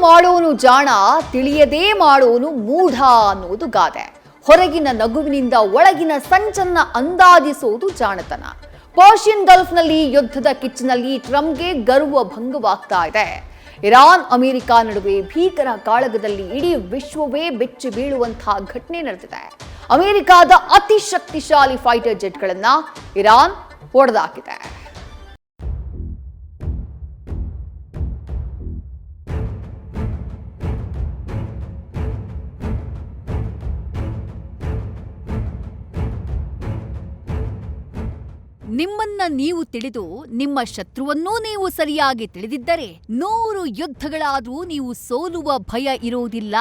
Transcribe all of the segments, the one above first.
ಮಾಡೋನು ಜಾಣ, ತಿಳಿಯದೇ ಮಾಡೋನು ಮೂಢ ಅನ್ನೋದು ಗಾದೆ. ಹೊರಗಿನ ನಗುವಿನಿಂದ ಒಳಗಿನ ಸಂಚನ್ನ ಅಂದಾಜಿಸೋದು ಜಾಣತನ. ಪರ್ಷಿಯನ್ ಗಲ್ಫ್ನಲ್ಲಿ ಯುದ್ಧದ ಕಿಚ್ಚಿನಲ್ಲಿ ಟ್ರಂಪ್ಗೆ ಗರ್ವ ಭಂಗವಾಗ್ತಾ ಇದೆ. ಇರಾನ್ ಅಮೆರಿಕ ನಡುವೆ ಭೀಕರ ಕಾಳಗದಲ್ಲಿ ಇಡೀ ವಿಶ್ವವೇ ಬೆಚ್ಚಿ ಬೀಳುವಂತಹ ಘಟನೆ ನಡೆದಿದೆ. ಅಮೆರಿಕದ ಅತಿ ಶಕ್ತಿಶಾಲಿ ಫೈಟರ್ ಜೆಟ್ಗಳನ್ನ ಇರಾನ್ ಹೊಡೆದಾಕಿದೆ. ನಿಮ್ಮನ್ನ ನೀವು ತಿಳಿದು ನಿಮ್ಮ ಶತ್ರುವನ್ನೂ ನೀವು ಸರಿಯಾಗಿ ತಿಳಿದಿದ್ದರೆ 100 ಯುದ್ಧಗಳಾದರೂ ನೀವು ಸೋಲುವ ಭಯ ಇರೋದಿಲ್ಲ.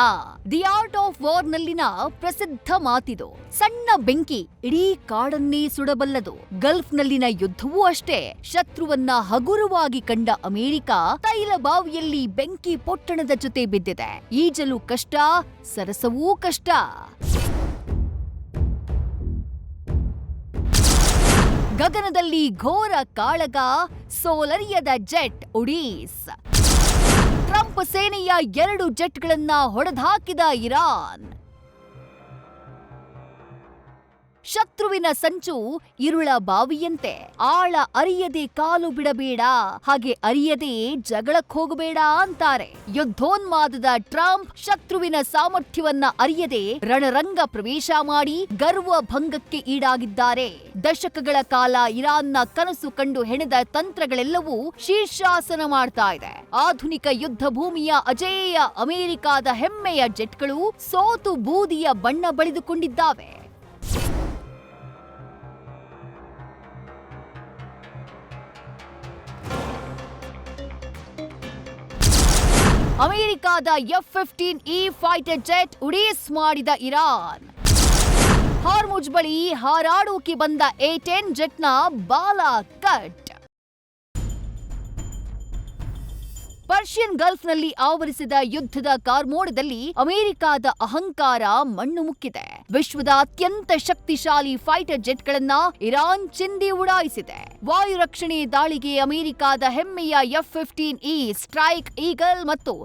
ದಿ ಆರ್ಟ್ ಆಫ್ ವಾರ್ನಲ್ಲಿನ ಪ್ರಸಿದ್ಧ ಮಾತಿದು. ಸಣ್ಣ ಬೆಂಕಿ ಇಡೀ ಕಾಡನ್ನೇ ಸುಡಬಲ್ಲದು. ಗಲ್ಫ್ನಲ್ಲಿನ ಯುದ್ಧವೂ ಅಷ್ಟೇ. ಶತ್ರುವನ್ನ ಹಗುರವಾಗಿ ಕಂಡ ಅಮೆರಿಕ ತೈಲ ಬಾವಿಯಲ್ಲಿ ಬೆಂಕಿ ಪೊಟ್ಟಣದ ಜೊತೆ ಬಿದ್ದಿದೆ. ಈಜಲು ಕಷ್ಟ, ಸರಸವೂ ಕಷ್ಟ. ಗಗನದಲ್ಲಿ ಘೋರ ಕಾಳಗ, ಸೋಲರಿಯದ ಜೆಟ್ ಉಡೀಸ್. ಟ್ರಂಪ್ ಸೇನೆಯ 2 ಜೆಟ್ಗಳನ್ನ ಹೊಡೆದಾಕಿದ ಇರಾನ್. ಶತ್ರುವಿನ ಸಂಚು ಇರುಳ ಬಾವಿಯಂತೆ. ಆಳ ಅರಿಯದೆ ಕಾಲು ಬಿಡಬೇಡ, ಹಾಗೆ ಅರಿಯದೆ ಜಗಳಕ್ಕೆ ಹೋಗಬೇಡ ಅಂತಾರೆ. ಯುದ್ಧೋನ್ಮಾದದ ಟ್ರಂಪ್ ಶತ್ರುವಿನ ಸಾಮರ್ಥ್ಯವನ್ನ ಅರಿಯದೆ ರಣರಂಗ ಪ್ರವೇಶ ಮಾಡಿ ಗರ್ವ ಭಂಗಕ್ಕೆ ಈಡಾಗಿದ್ದಾರೆ. ದಶಕಗಳ ಕಾಲ ಇರಾನ್ನ ಕನಸು ಕಂಡು ಹೆಣೆದ ತಂತ್ರಗಳೆಲ್ಲವೂ ಶೀರ್ಷಾಸನ ಮಾಡ್ತಾ ಇದೆ. ಆಧುನಿಕ ಯುದ್ಧ ಭೂಮಿಯ ಅಜೇಯ ಅಮೆರಿಕದ ಹೆಮ್ಮೆಯ ಜೆಟ್ಗಳು ಸೋತು ಬೂದಿಯ ಬಣ್ಣ ಬಳಿದುಕೊಂಡಿದ್ದಾವೆ. ಅಮೆರಿಕದ F-15E ಫೈಟರ್ ಜೆಟ್ ಉಡೀಸ್ ಮಾಡಿದ ಇರಾನ್. ಹಾರ್ಮುಜ್ ಬಳಿ ಹಾರಾಡೋಕೆ ಬಂದ A-10 ಜೆಟ್ನ ಬಾಲ ಕಟ್. ಪರ್ಷಿಯನ್ ಗಲ್ಫ್ನಲ್ಲಿ ಆವರಿಸಿದ ಯುದ್ಧದ ಕಾರ್ಮೋಡದಲ್ಲಿ ಅಮೆರಿಕದ ಅಹಂಕಾರ ಮಣ್ಣು ಮುಕ್ಕಿದೆ. ವಿಶ್ವದ ಅತ್ಯಂತ ಶಕ್ತಿಶಾಲಿ ಫೈಟರ್ ಜೆಟ್ಗಳನ್ನ ಇರಾನ್ ಚಿಂದಿ ಉಡಾಯಿಸಿದೆ. ವಾಯು ರಕ್ಷಣೆ ದಾಳಿಗೆ ಅಮೆರಿಕದ ಹೆಮ್ಮೆಯ F-15E ಸ್ಟ್ರೈಕ್ ಈಗಲ್ ಮತ್ತು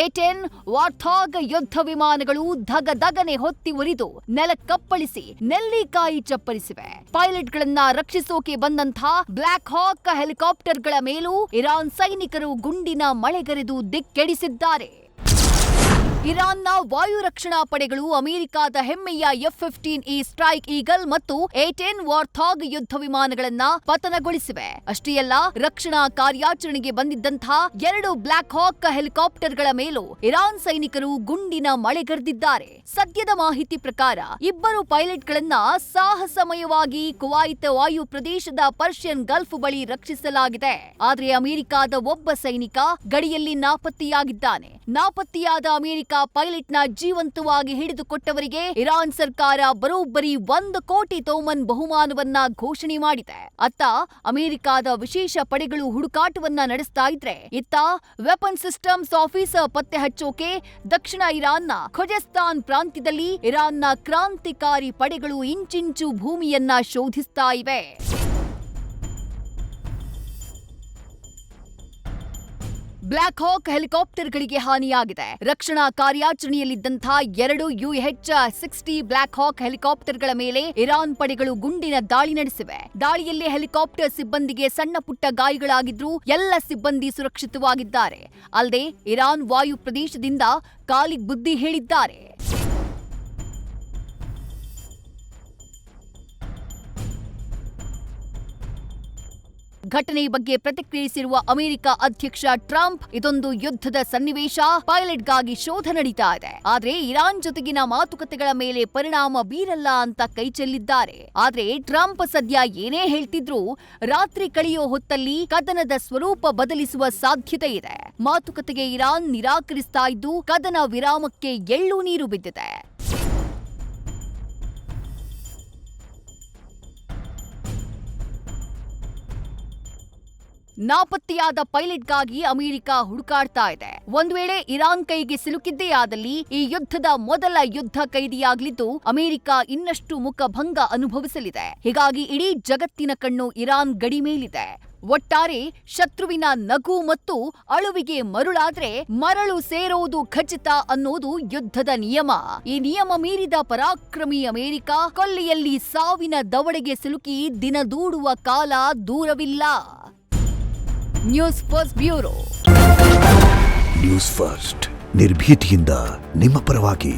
A-10 ವಾರ್ಥಾಗ್ ಯುದ್ಧ ವಿಮಾನಗಳು ಧಗಧಗನೆ ಹೊತ್ತಿ ಉರಿದು ನೆಲಕ್ಕಪ್ಪಳಿಸಿ ನೆಲ್ಲಿಕಾಯಿ ಚಪ್ಪರಿಸಿವೆ. ಪೈಲಟ್ಗಳನ್ನ ರಕ್ಷಿಸೋಕೆ ಬಂದಂತಹ ಬ್ಲಾಕ್ ಹಾಕ್ ಹೆಲಿಕಾಪ್ಟರ್ಗಳ ಮೇಲೂ ಇರಾನ್ ಸೈನಿಕರು ಗುಂಡಿನ ಮಳೆಗರೆದು ದಿಕ್ಕೆಡಿಸಿದ್ದಾರೆ. ಇರಾನ್ನ ವಾಯು ರಕ್ಷಣಾ ಪಡೆಗಳು ಅಮೆರಿಕದ ಹೆಮ್ಮೆಯ F-15E ಸ್ಟ್ರೈಕ್ ಈಗಲ್ ಮತ್ತು A-10 ವಾರ್ಥಾಗ್ ಯುದ್ಧ ವಿಮಾನಗಳನ್ನ ಪತನಗೊಳಿಸಿವೆ. ಅಷ್ಟೇ ಅಲ್ಲ, ರಕ್ಷಣಾ ಕಾರ್ಯಾಚರಣೆಗೆ ಬಂದಿದ್ದಂತಹ 2 ಬ್ಲಾಕ್ ಹಾಕ್ ಹೆಲಿಕಾಪ್ಟರ್ಗಳ ಮೇಲೂ ಇರಾನ್ ಸೈನಿಕರು ಗುಂಡಿನ ಮಳೆಗರೆದಿದ್ದಾರೆ. ಸದ್ಯದ ಮಾಹಿತಿ ಪ್ರಕಾರ 2 ಪೈಲಟ್ಗಳನ್ನ ಸಾಹಸಮಯವಾಗಿ ಕುವೈತ್ ವಾಯು ಪ್ರದೇಶದ ಪರ್ಷಿಯನ್ ಗಲ್ಫ್ ಬಳಿ ರಕ್ಷಿಸಲಾಗಿದೆ. ಆದರೆ ಅಮೆರಿಕದ ಒಬ್ಬ ಸೈನಿಕ ಗಡಿಯಲ್ಲಿ ನಾಪತ್ತೆಯಾಗಿದ್ದಾನೆ. ನಾಪತ್ತೆಯಾದ ಅಮೆರಿಕ ಪೈಲಟ್ನ ಜೀವಂತವಾಗಿ ಹಿಡಿದುಕೊಟ್ಟವರಿಗೆ ಇರಾನ್ ಸರ್ಕಾರ ಬರೋಬ್ಬರಿ 1 ಕೋಟಿ ತೋಮನ್ ಬಹುಮಾನವನ್ನ ಘೋಷಣೆ ಮಾಡಿದೆ. ಅತ್ತ ಅಮೆರಿಕದ ವಿಶೇಷ ಪಡೆಗಳು ಹುಡುಕಾಟವನ್ನ ನಡೆಸ್ತಾ ಇದ್ರೆ, ಇತ್ತ ವೆಪನ್ ಸಿಸ್ಟಮ್ಸ್ ಆಫೀಸರ್ ಪತ್ತೆ ಹಚ್ಚೋಕೆ ದಕ್ಷಿಣ ಇರಾನ್ನ ಖುಜೆಸ್ತಾನ್ ಪ್ರಾಂತ್ಯದಲ್ಲಿ ಇರಾನ್ನ ಕ್ರಾಂತಿಕಾರಿ ಪಡೆಗಳು ಇಂಚಿಂಚು ಭೂಮಿಯನ್ನ ಶೋಧಿಸ್ತಾ ಇವೆ. ಬ್ಲಾಕ್ ಹಾಕ್ ಹೆಲಿಕಾಪ್ಟರ್ಗಳಿಗೆ ಹಾನಿಯಾಗಿದೆ. ರಕ್ಷಣಾ ಕಾರ್ಯಾಚರಣೆಯಲ್ಲಿದ್ದಂತಹ 2 UH-60 ಬ್ಲಾಕ್ ಹಾಕ್ ಹೆಲಿಕಾಪ್ಟರ್ಗಳ ಮೇಲೆ ಇರಾನ್ ಪಡೆಗಳು ಗುಂಡಿನ ದಾಳಿ ನಡೆಸಿವೆ. ದಾಳಿಯಲ್ಲಿ ಹೆಲಿಕಾಪ್ಟರ್ ಸಿಬ್ಬಂದಿಗೆ ಸಣ್ಣ ಪುಟ್ಟ ಗಾಯಗಳಾಗಿದ್ರೂ ಎಲ್ಲ ಸಿಬ್ಬಂದಿ ಸುರಕ್ಷಿತವಾಗಿದ್ದಾರೆ. ಅಲ್ಲದೆ ಇರಾನ್ ವಾಯು ಪ್ರದೇಶದಿಂದ ಕಾಲಿಗೆ ಬುದ್ಧಿ ಹೇಳಿದ್ದಾರೆ. ಘಟನೆ ಬಗ್ಗೆ ಪ್ರತಿಕ್ರಿಯಿಸಿರುವ ಅಮೆರಿಕ ಅಧ್ಯಕ್ಷ ಟ್ರಂಪ್, ಇದೊಂದು ಯುದ್ಧದ ಸನ್ನಿವೇಶ, ಪೈಲಟ್ಗಾಗಿ ಶೋಧ ನಡೀತಾ ಇದೆ, ಆದ್ರೆ ಇರಾನ್ ಜೊತೆಗಿನ ಮಾತುಕತೆಗಳ ಮೇಲೆ ಪರಿಣಾಮ ಬೀರಲ್ಲ ಅಂತ ಕೈಚೆಲ್ಲಿದ್ದಾರೆ. ಆದ್ರೆ ಟ್ರಂಪ್ ಸದ್ಯ ಏನೇ ಹೇಳ್ತಿದ್ರೂ ರಾತ್ರಿ ಕಳೆಯೋ ಹೊತ್ತಲ್ಲಿ ಕದನದ ಸ್ವರೂಪ ಬದಲಿಸುವ ಸಾಧ್ಯತೆ ಇದೆ. ಮಾತುಕತೆಗೆ ಇರಾನ್ ನಿರಾಕರಿಸ್ತಾ ಇದ್ದು ಕದನ ವಿರಾಮಕ್ಕೆ ಎಳ್ಳು ನೀರು ಬಿದ್ದಿದೆ. ನಾಪತ್ತೆಯಾದ ಪೈಲಟ್ಗಾಗಿ ಅಮೆರಿಕ ಹುಡುಕಾಡ್ತಾ ಇದೆ. ಒಂದು ವೇಳೆ ಇರಾನ್ ಕೈಗೆ ಸಿಲುಕಿದ್ದೇ ಆದಲ್ಲಿ ಈ ಯುದ್ಧದ ಮೊದಲ ಯುದ್ಧ ಕೈದಿಯಾಗಲಿದ್ದು ಅಮೆರಿಕ ಇನ್ನಷ್ಟು ಮುಖಭಂಗ ಅನುಭವಿಸಲಿದೆ. ಹೀಗಾಗಿ ಇಡೀ ಜಗತ್ತಿನ ಕಣ್ಣು ಇರಾನ್ ಗಡಿ ಮೇಲಿದೆ. ಒಟ್ಟಾರೆ ಶತ್ರುವಿನ ನಗು ಮತ್ತು ಅಳುವಿಗೆ ಮರುಳಾದ್ರೆ ಮರಳು ಸೇರೋದು ಖಚಿತ ಅನ್ನೋದು ಯುದ್ಧದ ನಿಯಮ. ಈ ನಿಯಮ ಮೀರಿದ ಪರಾಕ್ರಮಿ ಅಮೆರಿಕ ಕೊಲ್ಲಿಯಲ್ಲಿ ಸಾವಿನ ದವಡೆಗೆ ಸಿಲುಕಿ ದಿನದೂಡುವ ಕಾಲ ದೂರವಿಲ್ಲ. News first bureau. News first ನಿರ್ಭೀತಿಯಿಂದ ನಿಮ್ಮ ಪರವಾಗಿ.